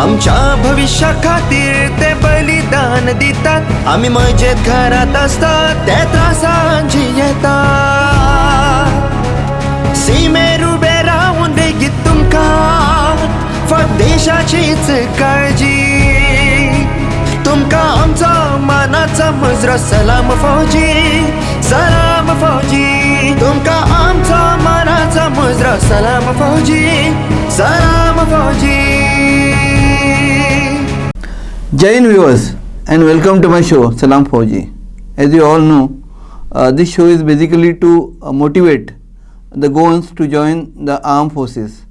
आमच्या भविष्या खातीर ते बलिदान दितात. आम्ही मजेत घरात असतात त्या त्रासांची येतात. सीमेर उबे राहून देगीत तुमका फक्त देशाचीच काळजी. तुमका आमचा मानाचा मुजरा सलाम फौजी, सलाम फौजी. तुमका आमचा मानाचा मुजरा सलाम फौजी, सलाम फौजी. Jai Hind viewers and welcome to my show SALAAM FAUJI. As you all know, this show is basically to motivate the Goans to join the armed forces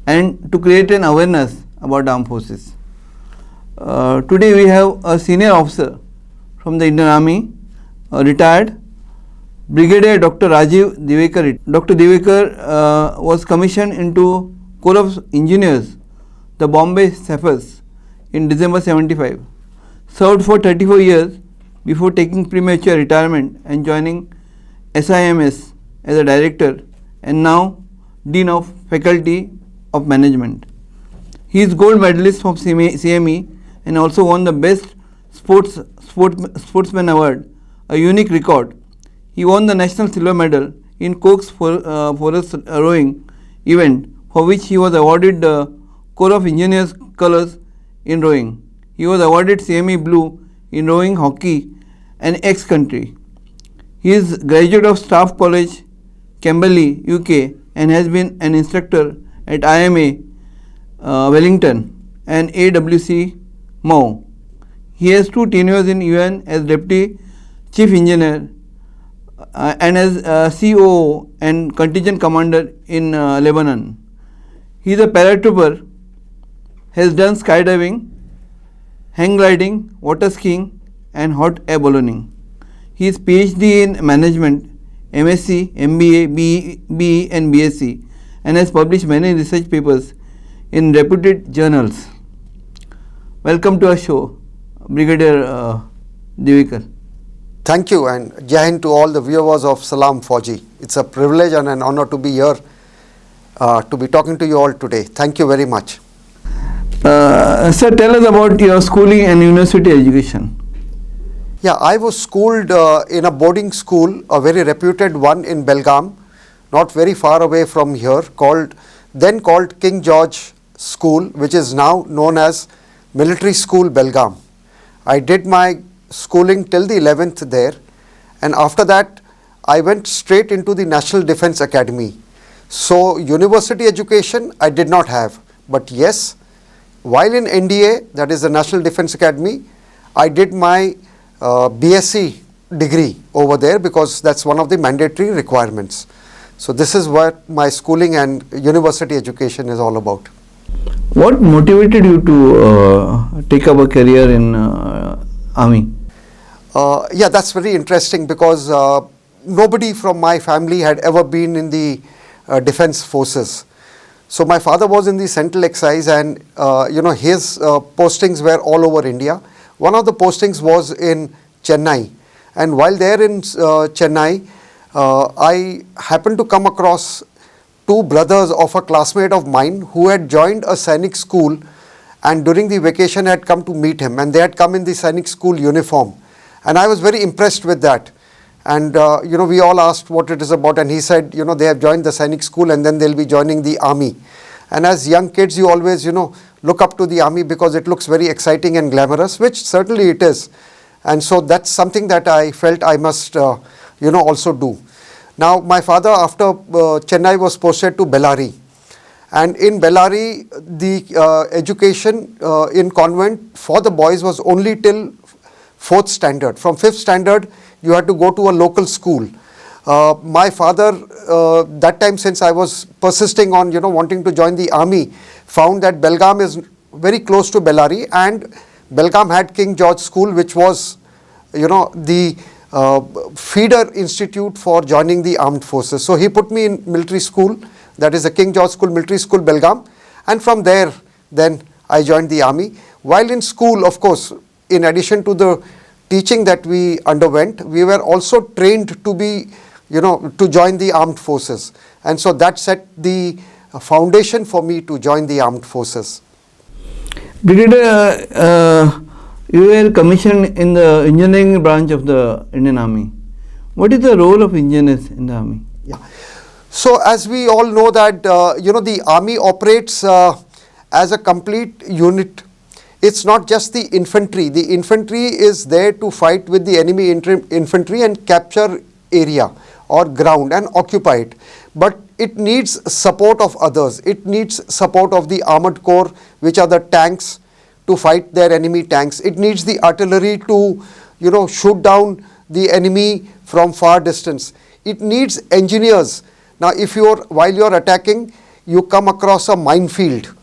and to create an awareness about armed forces. Today we have a senior officer from the Indian Army, retired Brigadier Dr. Rajiv Divekar. Dr. Divekar was commissioned into Corps of Engineers, the Bombay Sappers, in December 75. Served for 34 years before taking premature retirement and joining SIMS as a director and now Dean of Faculty of Management. He is gold medalist from CME and also won the Best Sportsman Award, a unique record. He won the National Silver Medal in Cox Forest Rowing event, for which he was awarded the Corps of Engineers colors in rowing. He was awarded CME Blue in rowing hockey and ex-country. He is graduate of Staff College, Camberley, UK, and has been an instructor at IMA Wellington and AWC Mao. He has 2 tenures in UN as Deputy Chief Engineer and as COO and Contingent Commander in Lebanon. He is a paratrooper, has done skydiving, hang gliding, water skiing and hot air ballooning. He is PhD in management, MSc, MBA, BE and BSc, and has published many research papers in reputed journals. Welcome to our show, Brigadier Divekar. Thank you, and Jai Hind to all the viewers of SALAAM FAUJI. It's a privilege and an honor to be here to be talking to you all today. Thank you very much. Sir, tell us about your schooling and university education. Yeah, I was schooled in a boarding school, a very reputed one in Belgaum, not very far away from here, then called King George School, which is now known as Military School Belgaum. I did my schooling till the 11th there, and after that I went straight into the National Defence Academy. So university education I did not have, but yes, while in NDA, that is the National Defence Academy, I did my BSc degree over there because that's one of the mandatory requirements. So this is what my schooling and university education is all about. What motivated you to take up a career in army? Yeah, that's very interesting because nobody from my family had ever been in the defence forces. So my father was in the Central Excise and his postings were all over India. One of the postings was in Chennai, and while there in Chennai, I happened to come across 2 brothers of a classmate of mine who had joined a Sainik school, and during the vacation had come to meet him, and they had come in the Sainik school uniform, and I was very impressed with that. And we all asked what it is about, and he said, they have joined the Sainik school and then they'll be joining the army. And as young kids, you always, look up to the army because it looks very exciting and glamorous, which certainly it is. And so that's something that I felt I must, also do. Now, my father, after Chennai, was posted to Bellary. And in Bellary, the education in convent for the boys was only till 4th standard. From 5th standard, you had to go to a local school. My father, that time, since I was persisting on, wanting to join the army, found that Belgaum is very close to Bellary, and Belgaum had King George School, which was, the feeder institute for joining the armed forces. So he put me in military school, that is the King George School, Military School, Belgaum, and from there, then I joined the army. While in school, of course, in addition to the teaching that we underwent, we were also trained to be, to join the armed forces. And so that set the foundation for me to join the armed forces. Brigadier, you were commissioned in the engineering branch of the Indian Army. What is the role of engineers in the Army? Yeah. So as we all know that the army operates as a complete unit. It's not just the infantry. The infantry is there to fight with the enemy infantry and capture area or ground and occupy it. But it needs support of others. It needs support of the armored corps, which are the tanks, to fight their enemy tanks. It needs the artillery to shoot down the enemy from far distance. It needs engineers. Now while you're attacking, you come across a minefield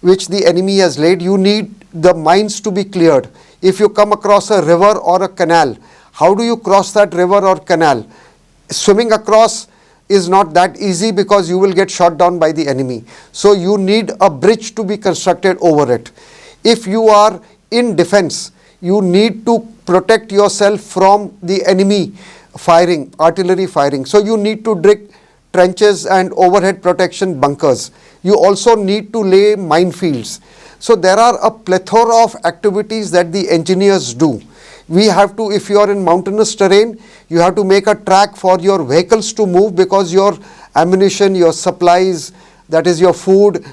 which the enemy has laid. You need the mines to be cleared. If you come across a river or a canal, how do you cross that river or canal? Swimming across is not that easy because you will get shot down by the enemy. So you need a bridge to be constructed over it. If you are in defense, you need to protect yourself from the enemy firing, artillery firing. So you need to dig trenches and overhead protection bunkers. You also need to lay minefields. So there are a plethora of activities that the engineers do. We have to, if you are in mountainous terrain, you have to make a track for your vehicles to move because your ammunition, your supplies, that is your food,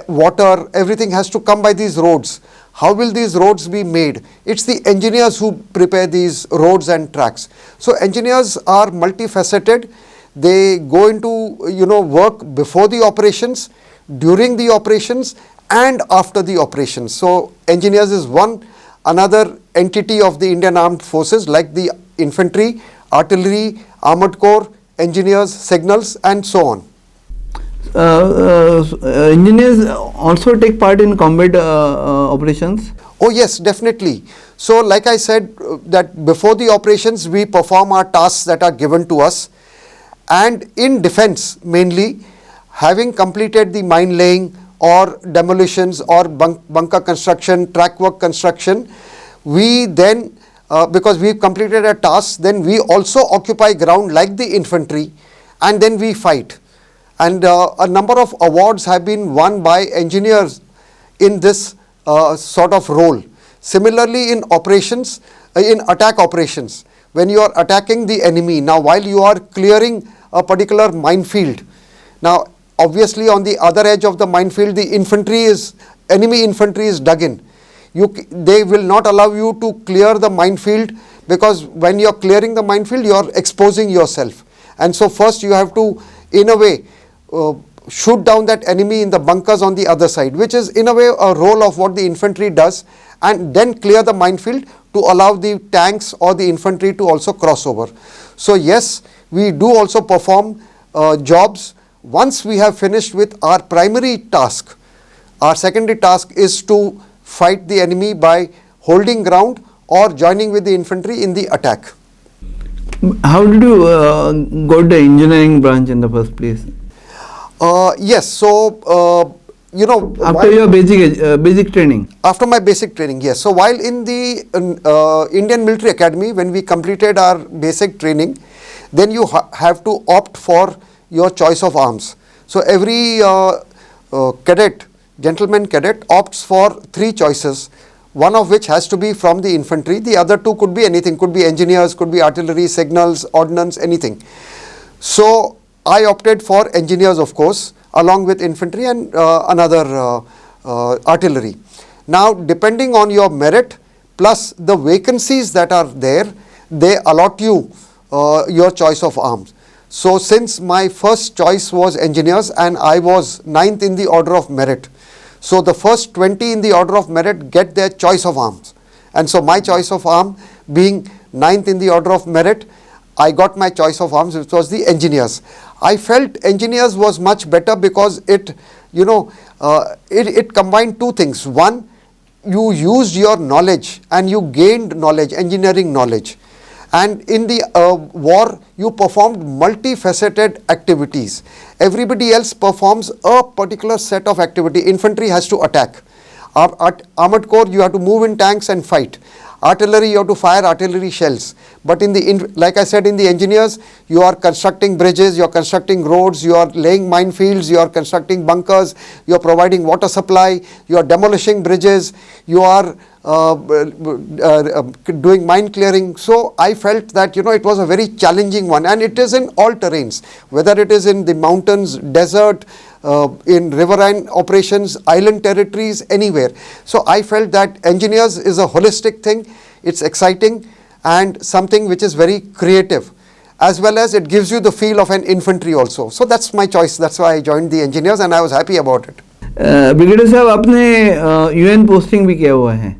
water, everything has to come by these roads. How will these roads be made? It's the engineers who prepare these roads and tracks. So engineers are multifaceted. They go into work before the operations, during the operations, and after the operations. So engineers is another entity of the Indian Armed Forces, like the infantry, artillery, armored corps, engineers, signals, and so on. Engineers also take part in combat operations? Oh yes, definitely. So like I said, that before the operations we perform our tasks that are given to us, and in defense mainly, having completed the mine laying or demolitions or bunker construction, track work construction, we then because we've completed a task, then we also occupy ground like the infantry, and then we fight. And a number of awards have been won by engineers in this sort of role. Similarly, in operations, in attack operations, when you are attacking the enemy, now while you are clearing a particular minefield, now obviously on the other edge of the minefield, the enemy infantry is dug in. They will not allow you to clear the minefield, because when you are clearing the minefield, you are exposing yourself. And so first you have to, in a way, shoot down that enemy in the bunkers on the other side, which is in a way a role of what the infantry does, and then clear the minefield to allow the tanks or the infantry to also cross over. So yes, we do also perform jobs. Once we have finished with our primary task, our secondary task is to fight the enemy by holding ground or joining with the infantry in the attack. How did you go to the engineering branch in the first place? Yes, so after your basic training. After my basic training, yes. So while in the Indian Military Academy, when we completed our basic training, then you have to opt for your choice of arms. So every gentleman cadet opts for 3 choices, one of which has to be from the infantry. The other 2 could be anything, could be engineers, could be artillery, signals, ordnance, anything. So I opted for engineers, of course, along with infantry and another artillery. Now, depending on your merit plus the vacancies that are there, they allot you your choice of arms. So since my first choice was engineers and I was 9th in the order of merit, so the first 20 in the order of merit get their choice of arms. And so my choice of arm being 9th in the order of merit, I got my choice of arms, which was the engineers. I felt engineers was much better because it combined 2 things. One, you used your knowledge and you gained knowledge, engineering knowledge. And in the war, you performed multifaceted activities. Everybody else performs a particular set of activity. Infantry has to attack. Armored corps, you have to move in tanks and fight. Artillery, you have to fire artillery shells. But like I said, in the engineers, you are constructing bridges, you are constructing roads, you are laying minefields, you are constructing bunkers, you are providing water supply, you are demolishing bridges, you are doing mine clearing. So I felt that it was a very challenging one, and it is in all terrains, whether it is in the mountains, desert, in riverine operations, island territories, anywhere. So I felt that engineers is a holistic thing. It's exciting and something which is very creative, as well as it gives you the feel of an infantry also. So that's my choice. That's why I joined the engineers, and I was happy about it. Brigadier साहब, आपने UN posting भी किया हुआ है,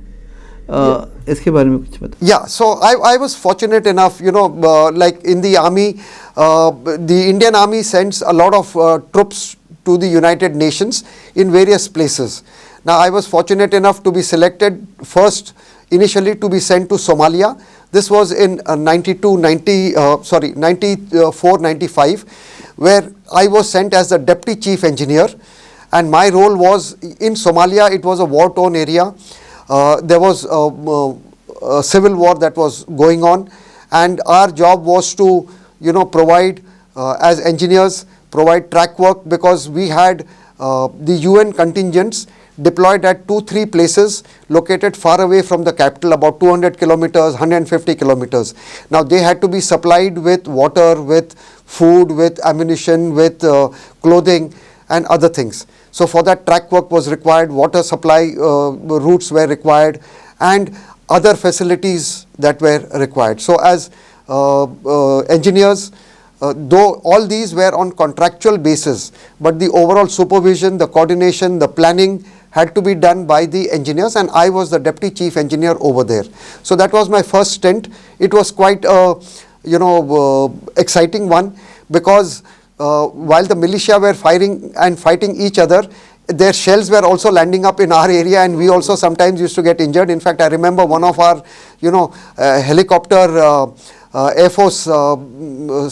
इसके बारे में कुछ बताइए. Yeah, so I was fortunate enough, like in the army, the Indian army sends a lot of troops to the United Nations in various places. Now I was fortunate enough to be selected first, initially to be sent to Somalia. This was in 94, 95, where I was sent as the deputy chief engineer, and my role was in Somalia. It was a war-torn area. There was a civil war that was going on, and our job was to provide as engineers, provide track work, because we had the UN contingents deployed at 2-3 places located far away from the capital, about 200 kilometers, 150 kilometers. Now they had to be supplied with water, with food, with ammunition, with clothing and other things. So for that, track work was required, water supply routes were required, and other facilities that were required. So as engineers, though all these were on contractual basis, but the overall supervision, the coordination, the planning had to be done by the engineers, and I was the deputy chief engineer over there. So that was my first stint. It was quite a exciting one, because while the militia were firing and fighting each other, their shells were also landing up in our area, and we also sometimes used to get injured. In fact, I remember one of our helicopter Air Force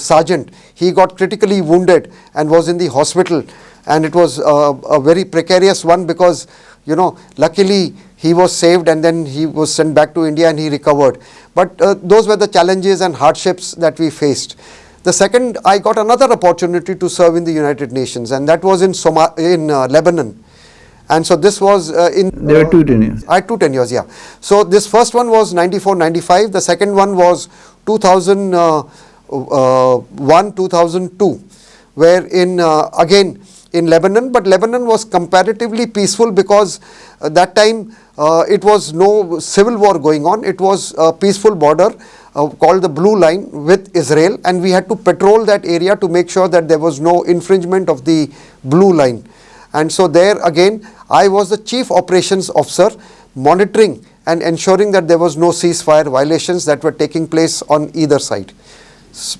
sergeant, he got critically wounded and was in the hospital, and it was a very precarious one, because luckily he was saved, and then he was sent back to India and he recovered. But those were the challenges and hardships that we faced. The second, I got another opportunity to serve in the United Nations, and that was in Lebanon. And so this was in... There were 2 tenures. I had 2 tenures, yeah. So this first one was 94-95. The second one was 2001-2002, where again in Lebanon, but Lebanon was comparatively peaceful, because that time it was no civil war going on. It was a peaceful border called the Blue Line with Israel, and we had to patrol that area to make sure that there was no infringement of the Blue Line. And so there again, I was the chief operations officer, monitoring and ensuring that there was no ceasefire violations that were taking place on either side.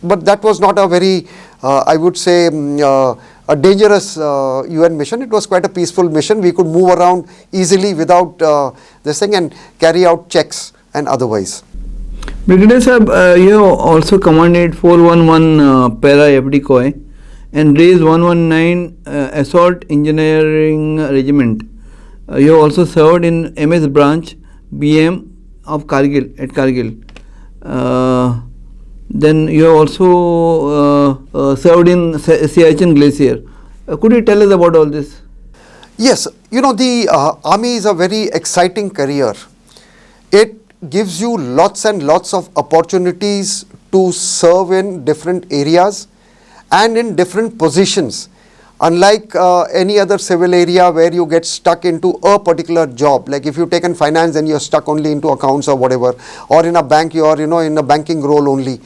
But that was not a very, I would say, a dangerous UN mission. It was quite a peaceful mission. We could move around easily without this thing and carry out checks and otherwise. Brigadier Sahab, you also commanded 411 Para FD Koi and raised 119 Assault Engineering Regiment. You also served in MS branch BM of Kargil at Kargil. Then you also served in Siachen Glacier. Could you tell us about all this? Yes, the army is a very exciting career. It gives you lots and lots of opportunities to serve in different areas and in different positions. Unlike any other civil area where you get stuck into a particular job, like if you take in finance, then you're stuck only into accounts or whatever, or in a bank you are in a banking role only,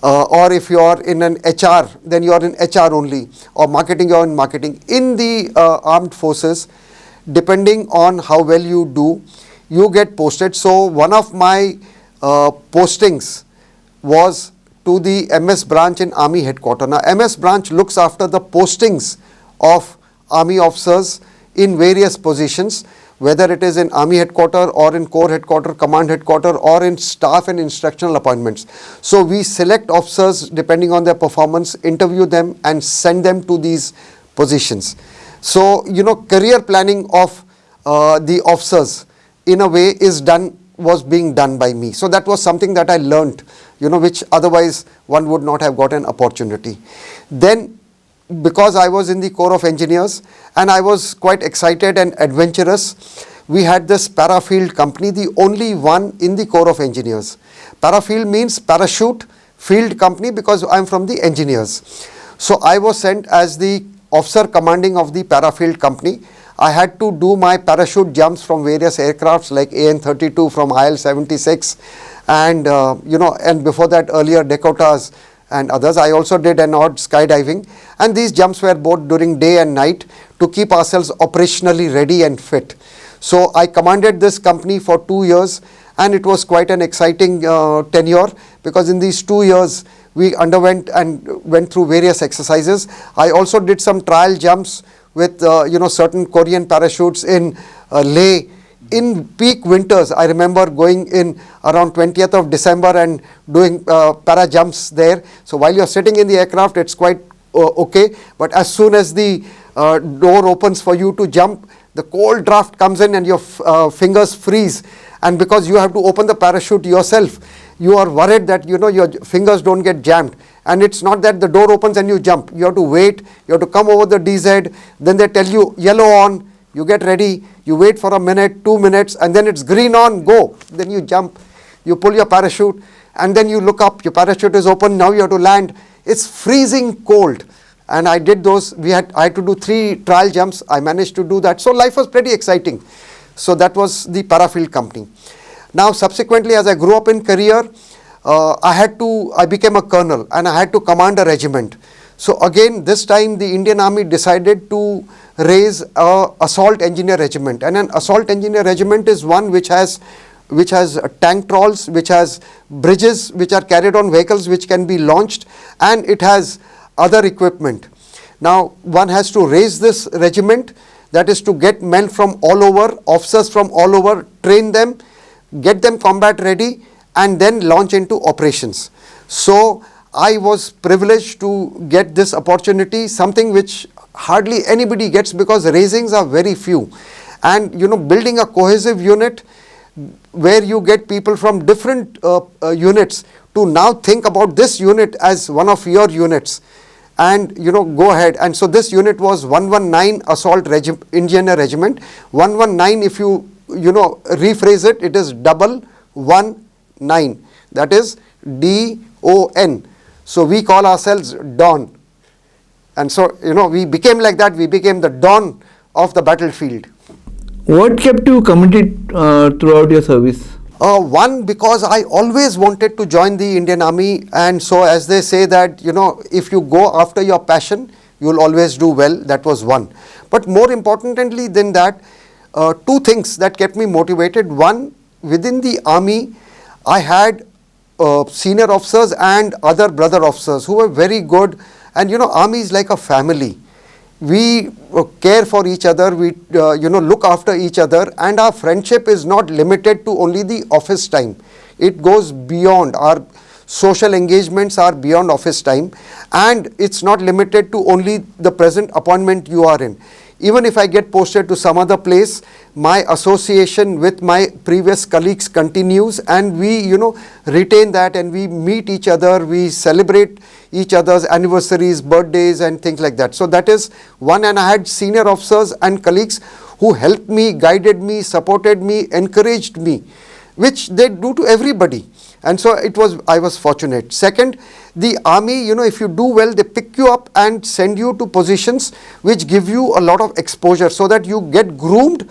or if you are in an HR, then you are in HR only, or marketing, you are in marketing. In the armed forces, depending on how well you do, you get posted. So one of my postings was to the MS branch in Army headquarters. Now MS branch looks after the postings of Army officers in various positions, whether it is in Army headquarters or in Corps headquarters, Command headquarters, or in staff and instructional appointments. So we select officers depending on their performance, interview them and send them to these positions. So career planning of the officers in a way is done was being done by me. So that was something that I learnt, which otherwise one would not have got an opportunity. Then, because I was in the Corps of Engineers and I was quite excited and adventurous, we had this Parafield company, the only one in the Corps of Engineers. Parafield means parachute field company, because I am from the engineers. So I was sent as the officer commanding of the Parafield company. I had to do my parachute jumps from various aircrafts like AN-32 from IL-76 and and before that earlier Dakotas and others. I also did an odd skydiving, and these jumps were both during day and night to keep ourselves operationally ready and fit. So I commanded this company for 2 years, and it was quite an exciting tenure, because in these 2 years we underwent and went through various exercises. I also did some trial jumps with certain Korean parachutes in Leh in peak winters. I remember going in around 20th of December and doing para jumps there. So while you're sitting in the aircraft, it's quite okay, but as soon as the door opens for you to jump, the cold draft comes in and your fingers freeze, and because you have to open the parachute yourself, you are worried that your fingers don't get jammed. And it's not that the door opens and you jump. You have to wait, you have to come over the DZ, then they tell you yellow on, you get ready, you wait for a minute, 2 minutes, and then it's green on, go. Then you jump, you pull your parachute, and then you look up, your parachute is open, now you have to land. It's freezing cold. And I did those. I had to do 3 trial jumps. I managed to do that. So life was pretty exciting. So that was the Parafield company. Now subsequently, as I grew up in career, I became a colonel and I had to command a regiment. So again, this time the Indian Army decided to raise a assault engineer regiment, and an assault engineer regiment is one which has tank trolls, which has bridges which are carried on vehicles which can be launched, and it has other equipment. Now one has to raise this regiment, that is to get men from all over, officers from all over, train them, get them combat ready, and then launch into operations. So I was privileged to get this opportunity, something which hardly anybody gets, because raisings are very few. And building a cohesive unit where you get people from different units to now think about this unit as one of your units and go ahead. And so this unit was 119 Assault Engineer Regiment. 119, if you rephrase it, it is 119. That is DON. So we call ourselves Don. And so we became like that. We became the Don of the battlefield. What kept you committed throughout your service? One, because I always wanted to join the Indian Army, and so as they say that if you go after your passion, you will always do well. That was one. But more importantly than that, 2 things that kept me motivated. One, within the army, I had senior officers and other brother officers who were very good, and army is like a family. We care for each other, we look after each other, and our friendship is not limited to only the office time. It goes beyond. Our social engagements are beyond office time, and it's not limited to only the present appointment you are in. Even if I get posted to some other place, my association with my previous colleagues continues, and we retain that, and we meet each other, we celebrate each other's anniversaries, birthdays and things like that. So that is one. And I had senior officers and colleagues who helped me, guided me, supported me, encouraged me, which they do to everybody. And so I was fortunate. Second, the army, if you do well, they pick you up and send you to positions which give you a lot of exposure, so that you get groomed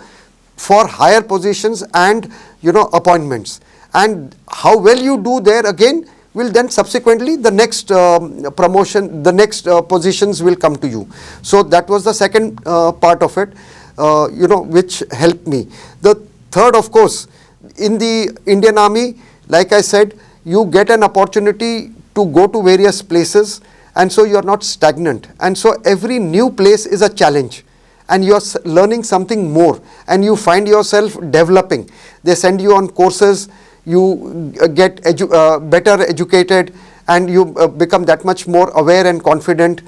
for higher positions and appointments. And how well you do there again will then subsequently the next promotion, the next positions will come to you. So that was the second part of it, which helped me. The third, of course, in the Indian Army, like I said, you get an opportunity to go to various places, and so you are not stagnant. And so every new place is a challenge, and you are learning something more, and you find yourself developing. They send you on courses, you get better educated, and you become that much more aware and confident.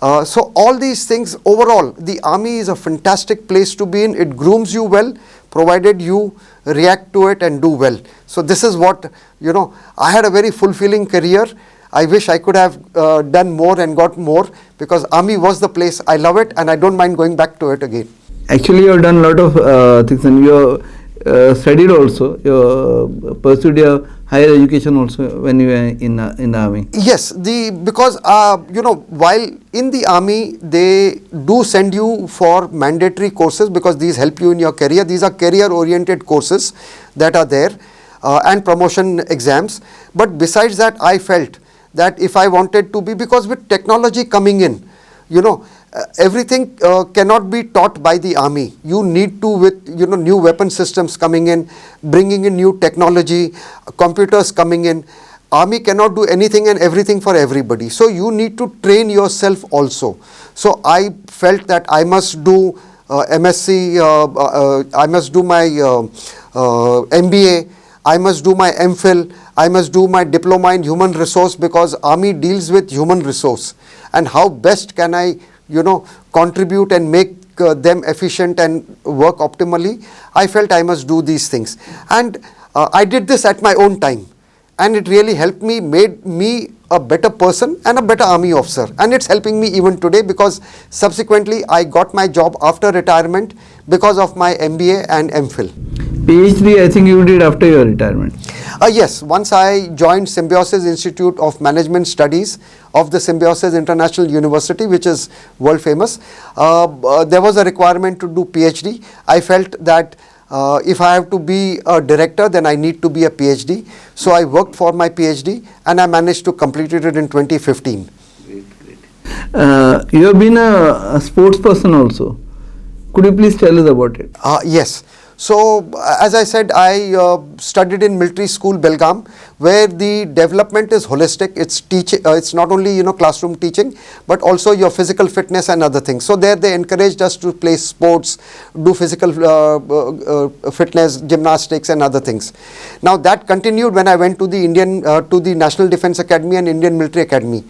So all these things, overall, the army is a fantastic place to be in. It grooms you well, provided you react to it and do well. So this is what, I had a very fulfilling career. I wish I could have done more and got more, because army was the place. I love it and I don't mind going back to it again. Actually, you have done a lot of things, and you studied also. You pursued your higher education also when you were in the army. Yes, because while in the army they do send you for mandatory courses, because these help you in your career. These are career oriented courses that are there, and promotion exams. But besides that, I felt that if I wanted to be, because with technology coming in, everything cannot be taught by the army. You need to, with new weapon systems coming in, bringing in new technology, computers coming in. Army cannot do anything and everything for everybody. So you need to train yourself also. So I felt that I must do MSc, I must do my MBA, I must do my MPhil, I must do my diploma in human resource, because army deals with human resource and how best can I contribute and make them efficient and work optimally. I felt I must do these things, and I did this at my own time, and it really helped me, made me a better person and a better army officer, and it's helping me even today, because subsequently I got my job after retirement because of my MBA and MPhil. PhD, I think you did after your retirement. Yes, once I joined Symbiosis Institute of Management Studies of the Symbiosis International University, which is world famous. There was a requirement to do PhD. I felt that if I have to be a director, then I need to be a PhD. So I worked for my PhD and I managed to complete it in 2015. Great. You have been a sports person also. Could you please tell us about it? Yes. So, as I said, I studied in military school Belgaum, where the development is holistic. It's not only classroom teaching, but also your physical fitness and other things. So there they encouraged us to play sports, do physical fitness, gymnastics and other things. Now that continued when I went to the National Defence Academy and Indian Military Academy.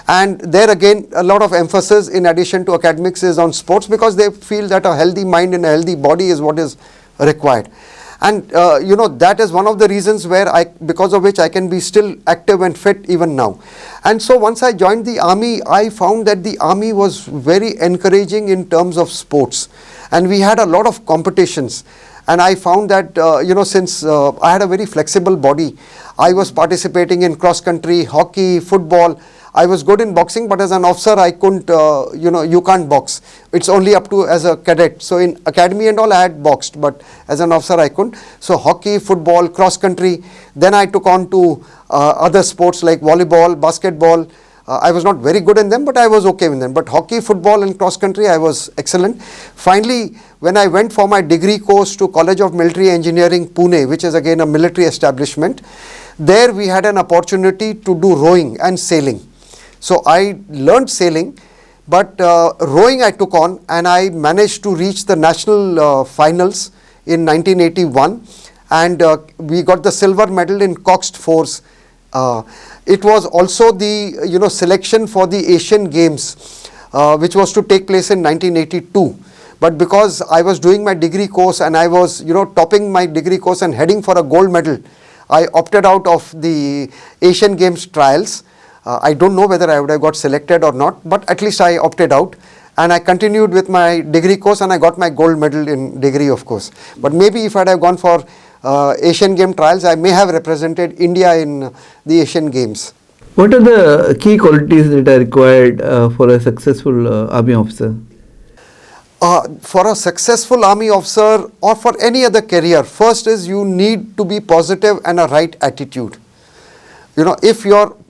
And there again, a lot of emphasis in addition to academics is on sports, because they feel that a healthy mind and a healthy body is what is required. And that is one of the reasons where because of which I can be still active and fit even now. And so once I joined the army, I found that the army was very encouraging in terms of sports, and we had a lot of competitions. And I found that since I had a very flexible body, I was participating in cross country, hockey, football. I was good in boxing, but as an officer I couldn't, you can't box. It's only up to as a cadet. So in academy and all I had boxed, but as an officer I couldn't. So hockey, football, cross country. Then I took on to other sports like volleyball, basketball. I was not very good in them, but I was okay with them. But hockey, football and cross country I was excellent. Finally, when I went for my degree course to College of Military Engineering, Pune, which is again a military establishment, there we had an opportunity to do rowing and sailing. So I learned sailing, but rowing I took on, and I managed to reach the national finals in 1981, and we got the silver medal in coxed fours. It was also the selection for the Asian Games, which was to take place in 1982. But because I was doing my degree course and I was topping my degree course and heading for a gold medal, I opted out of the Asian Games trials. I don't know whether I would have got selected or not, but at least I opted out, and I continued with my degree course and I got my gold medal in degree, of course. But maybe if I had gone for Asian Game trials, I may have represented India in the Asian Games. What are the key qualities that are required for a successful army officer? For a successful army officer or for any other career, first is you need to be positive and a right attitude.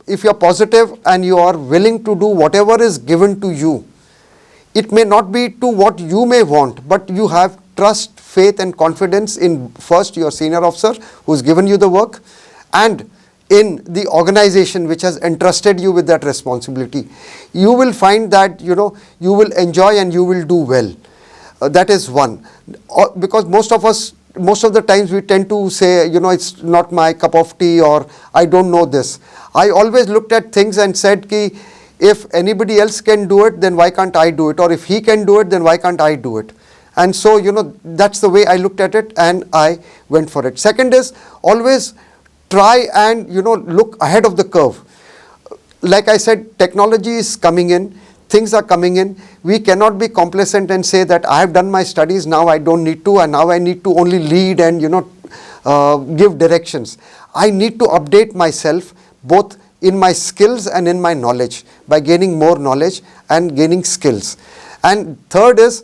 If you're positive and you are willing to do whatever is given to you, it may not be to what you may want, but you have trust, faith and confidence in first your senior officer who's given you the work, and in the organization which has entrusted you with that responsibility. You will find that you will enjoy and you will do well. That is one. Because most of the times we tend to say, it's not my cup of tea, or I don't know this. I always looked at things and said, if anybody else can do it, then why can't I do it? Or if he can do it, then why can't I do it? And so, that's the way I looked at it, and I went for it. Second is always try and, look ahead of the curve. Like I said, technology is coming in, things are coming in. We cannot be complacent and say that I have done my studies, now I don't need to, and now I need to only lead and, give directions. I need to update myself both in my skills and in my knowledge by gaining more knowledge and gaining skills. And third is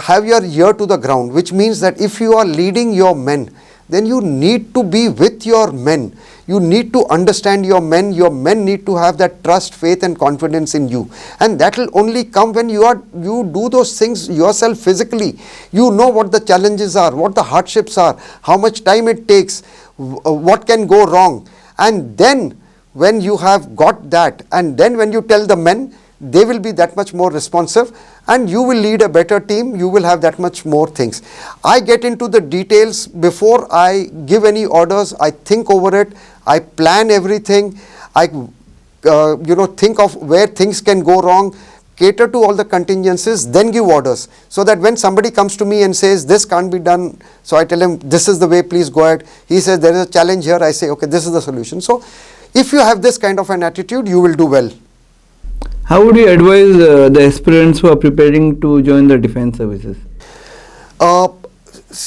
have your ear to the ground, which means that if you are leading your men, then you need to be with your men. You need to understand your men. Your men need to have that trust, faith and confidence in you. And that will only come when you do those things yourself physically. You know what the challenges are, what the hardships are, how much time it takes, what can go wrong. And then when you have got that, and then when you tell the men, they will be that much more responsive, and you will lead a better team. You will have that much more things. I get into the details before I give any orders. I think over it. I plan everything. I think of where things can go wrong, cater to all the contingencies, then give orders, so that when somebody comes to me and says this can't be done, so I tell him this is the way, please go ahead. He says there is a challenge here. I say okay, this is the solution. So if you have this kind of an attitude, you will do well. How would you advise the aspirants who are preparing to join the defense services?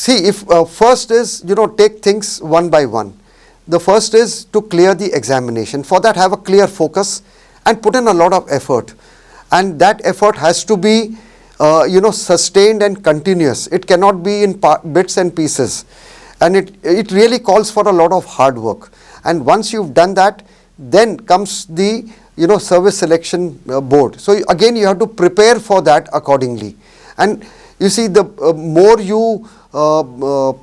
If first is, take things one by one. The first is to clear the examination. For that, have a clear focus and put in a lot of effort. And that effort has to be, sustained and continuous. It cannot be in bits and pieces. And it really calls for a lot of hard work. And once you've done that, then comes the service selection board. So again, you have to prepare for that accordingly. And you see, the more you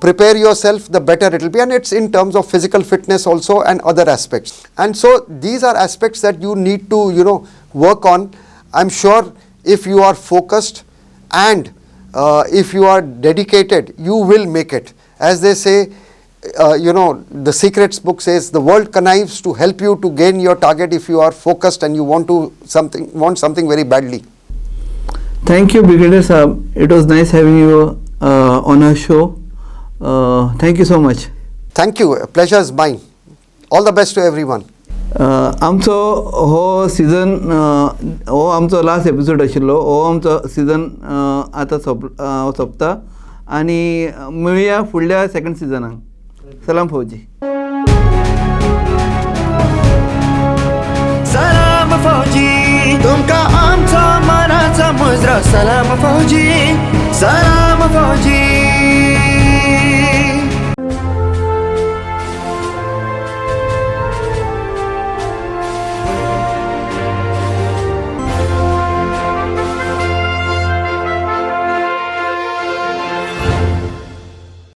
prepare yourself, the better it will be. And it's in terms of physical fitness also and other aspects. And so these are aspects that you need to, work on. I'm sure if you are focused and if you are dedicated, you will make it. As they say, the Secrets book says the world connives to help you to gain your target if you are focused and you want something very badly. Thank you, Brigadier Saab. It was nice having you on our show. Thank you so much. Thank you. Pleasure is mine. All the best to everyone. आमचो हो season हो आमचो last episode आशिल्लो. हो आमचो season आतां सोंपता आनी मेळुया फुडल्या सेकंड सिजनाक. सलाम फौजी. सलाम फौजी, तुमका आमचा मनाचा मुजरा. सलाम फौजी, सलाम फौजी.